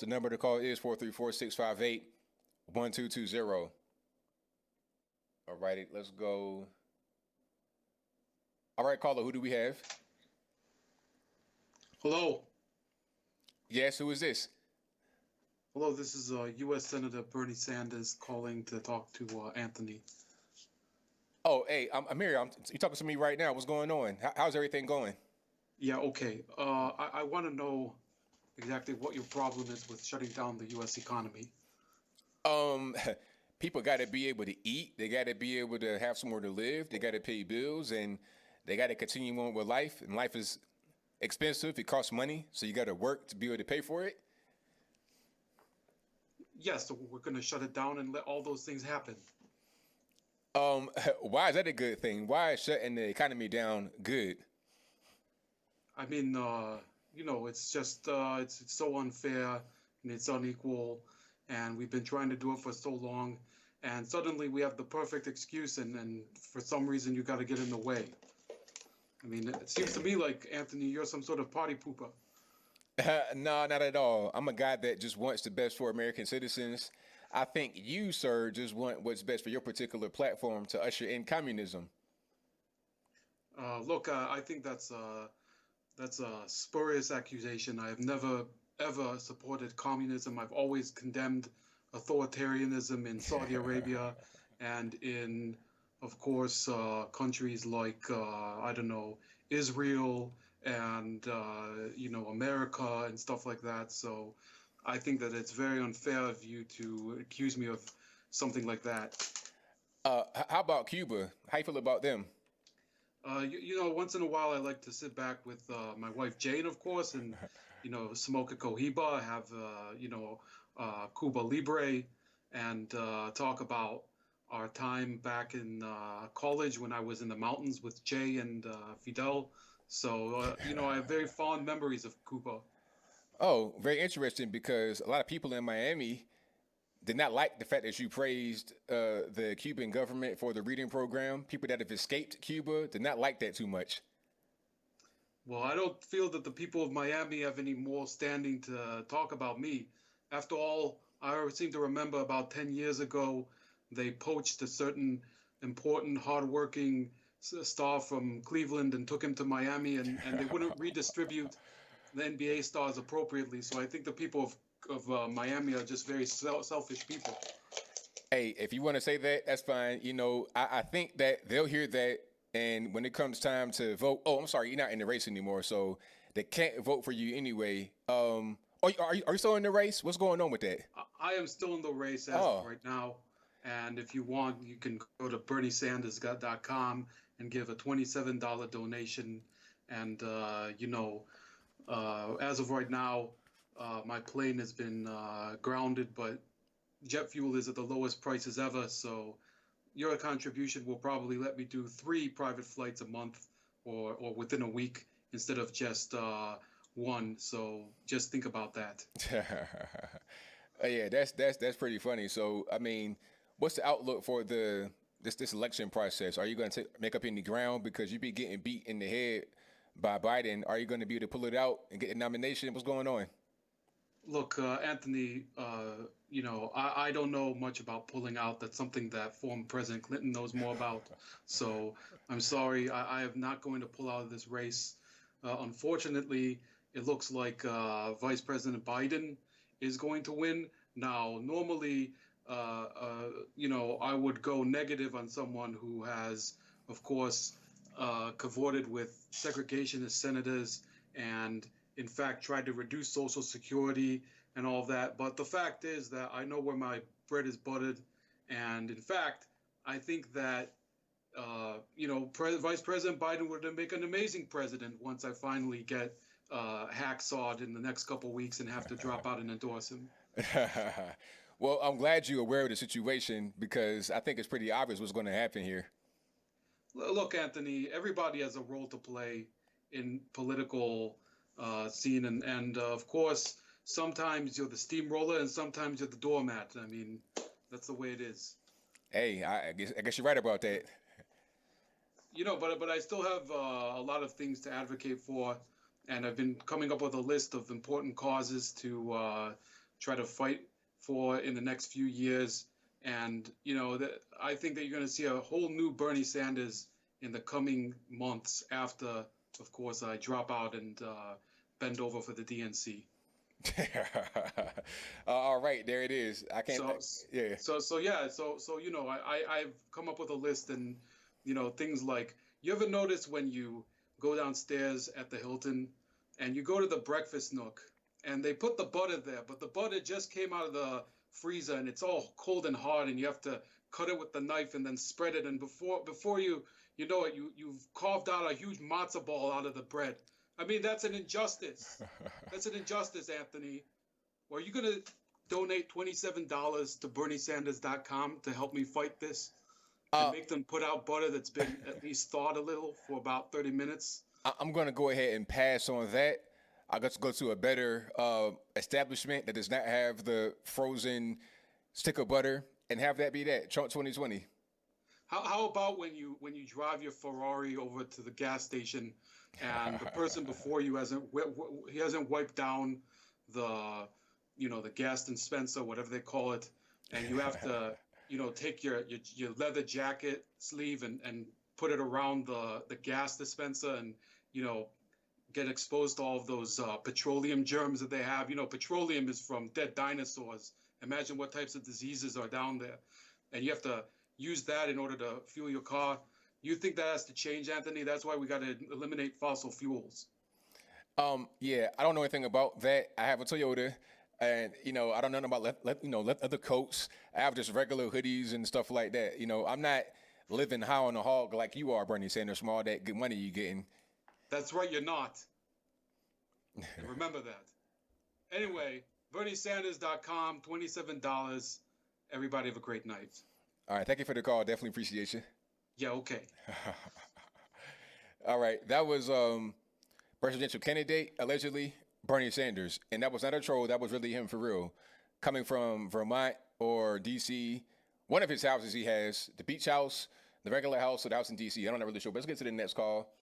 The number to call is 434-658-1220. All righty, let's go. All right, caller, who do we have? Hello. Yes, who is this? Hello, this is U.S. Senator Bernie Sanders calling to talk to Anthony. Oh, hey, I'm Amir. You're talking to me right now. What's going on? How's everything going? Yeah, okay. I want to know exactly what your problem is with shutting down the U.S. economy. Um, People got to be able to eat. They got to be able to have somewhere to live. They got to pay bills, and they got to continue on with life. And life is expensive. It costs money, so you got to work to be able to pay for it. Yes, so we're going to shut it down and let all those things happen. Why is that a good thing? Why is shutting the economy down good? I mean, it's just it's so unfair and it's unequal, and we've been trying to do it for so long, and suddenly we have the perfect excuse, and for some reason you got to get in the way. I mean, it seems to me like, Anthony, you're some sort of party pooper. No, not at all. I'm a guy that just wants the best for American citizens. I think you, sir, just want what's best for your particular platform to usher in communism. Look, I think that's a spurious accusation. I have never ever supported communism. I've always condemned authoritarianism in Saudi Arabia and in, of course, countries like I don't know, Israel and America and stuff like that. So I think that it's very unfair of you to accuse me of something like that. How about Cuba? How you feel about them? Once in a while I like to sit back with my wife Jane, of course, and smoke a cohiba, have Cuba Libre, and talk about our time back in college when I was in the mountains with Jay and Fidel. So I have very fond memories of Cuba. Oh, very interesting because a lot of people in Miami did not like the fact that you praised the Cuban government for the reading program. People that have escaped Cuba did not like that too much. Well, I don't feel that the people of Miami have any more standing to talk about me. After all, I seem to remember about 10 years ago, they poached a certain important, hardworking star from Cleveland and took him to Miami, and they wouldn't redistribute the NBA stars appropriately. So I think the people of Miami are just very selfish people. Hey, if you want to say that, that's fine. I think that they'll hear that, and when it comes time to vote, oh, I'm sorry, you're not in the race anymore, so they can't vote for you anyway. Are you still in the race? What's going on with that? I am still in the race as of Oh, right now. And if you want, you can go to berniesanders.com and give a $27 donation. And, as of right now, my plane has been grounded, but jet fuel is at the lowest prices ever. So your contribution will probably let me do 3 private flights a month or within a week instead of just one. So just think about that. yeah, that's pretty funny. So, I mean, what's the outlook for this election process? Are you going to make up any ground because you be getting beat in the head by Biden? Are you going to be able to pull it out and get the nomination? What's going on? Look, Anthony, I don't know much about pulling out. That's something that former President Clinton knows more about. So I'm sorry, I am not going to pull out of this race. Unfortunately, it looks like Vice President Biden is going to win. Now, normally, I would go negative on someone who has, of course, cavorted with segregationist senators and in fact, tried to reduce Social Security and all of that. But the fact is that I know where my bread is buttered. And in fact, I think that, Vice President Biden would make an amazing president once I finally get hacksawed in the next couple of weeks and have to drop out and endorse him. Well, I'm glad you're aware of the situation because I think it's pretty obvious what's going to happen here. Look, Anthony, everybody has a role to play in political scene, and of course, sometimes you're the steamroller and sometimes you're the doormat. I mean, that's the way it is. Hey, I guess you're right about that. But I still have a lot of things to advocate for, and I've been coming up with a list of important causes try to fight for in the next few years. And I think that you're going to see a whole new Bernie Sanders in the coming months after, of course, I drop out and bend over for the DNC. All right, there it is. I can't. So, Yeah. I've come up with a list, and things like, you ever notice when you go downstairs at the Hilton and you go to the breakfast nook and they put the butter there, but the butter just came out of the freezer and it's all cold and hard, and you have to cut it with the knife and then spread it, and before you know it, you've carved out a huge matzo ball out of the bread. I mean, that's an injustice. That's an injustice, Anthony. Are you going to donate $27 to BernieSanders.com to help me fight this and make them put out butter that's been at least thawed a little for about 30 minutes? I'm going to go ahead and pass on that. I got to go to a better establishment that does not have the frozen stick of butter and have that be that. Trump 2020. How about when you drive your Ferrari over to the gas station and the person before you hasn't wiped down the the gas dispenser, whatever they call it, and you have to take your leather jacket sleeve and put it around the gas dispenser, and get exposed to all of those petroleum germs that they have. Petroleum is from dead dinosaurs. Imagine what types of diseases are down there, and you have to use that in order to fuel your car. You think that has to change, Anthony? That's why we got to eliminate fossil fuels. Yeah, I don't know anything about that. I have a Toyota, and I don't know about leather coats. I have just regular hoodies and stuff like that. I'm not living high on the hog like you are, Bernie Sanders, from all that good money you're getting. That's right, you're not. Remember that. Anyway, BernieSanders.com, $27. Everybody have a great night. All right, thank you for the call. Definitely appreciate you. Yeah, okay. All right, that was presidential candidate, allegedly, Bernie Sanders. And that was not a troll. That was really him for real. Coming from Vermont or D.C., one of his houses he has, the beach house, the regular house, or the house in D.C. I'm not really sure, but let's get to the next call.